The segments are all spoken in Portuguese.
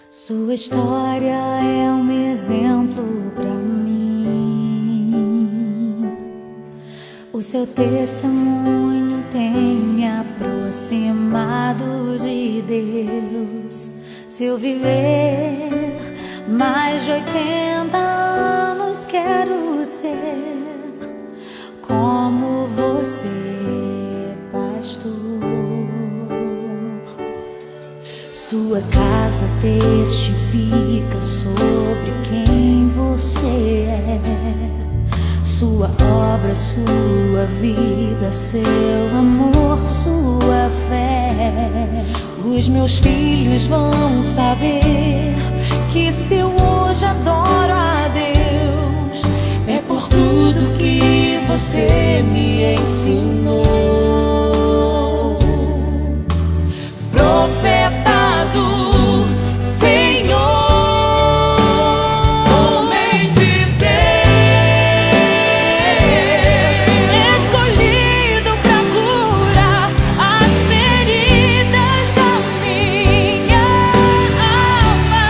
Sua história é um exemplo para mim. O seu testemunho tem me aproximado de Deus. Se eu viver mais de 80 anos, quero ser como você, pastor. Sua casa testifica sobre quem você é. Sua obra, sua vida, seu amor, sua fé. Os meus filhos vão saber que se eu hoje adoro a Deus, é por tudo que você me ensinou. Profeta do Senhor, homem de Deus, escolhido pra curar as feridas da minha alma.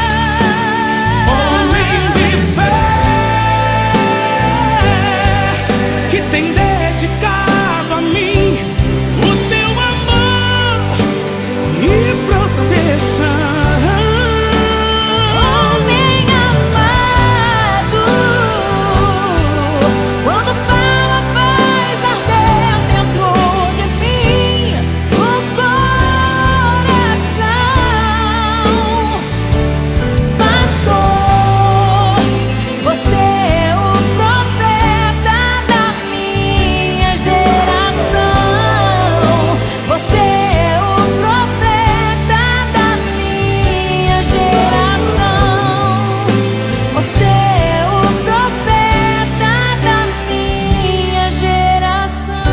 Homem de fé, que tem dedicado a mim o seu amor e proteção. Homem amado, quando fala faz arder dentro de mim o coração. Pastor, você é o profeta da minha geração. Você é o profeta da minha geração. Você é o profeta da minha geração.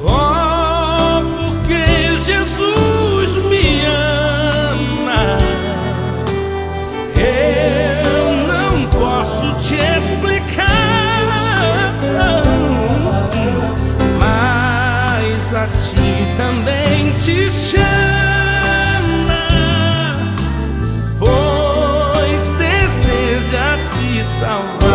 Oh, porque Jesus me ama, eu não posso te explicar, mas a ti também te chama, pois deseja te salvar.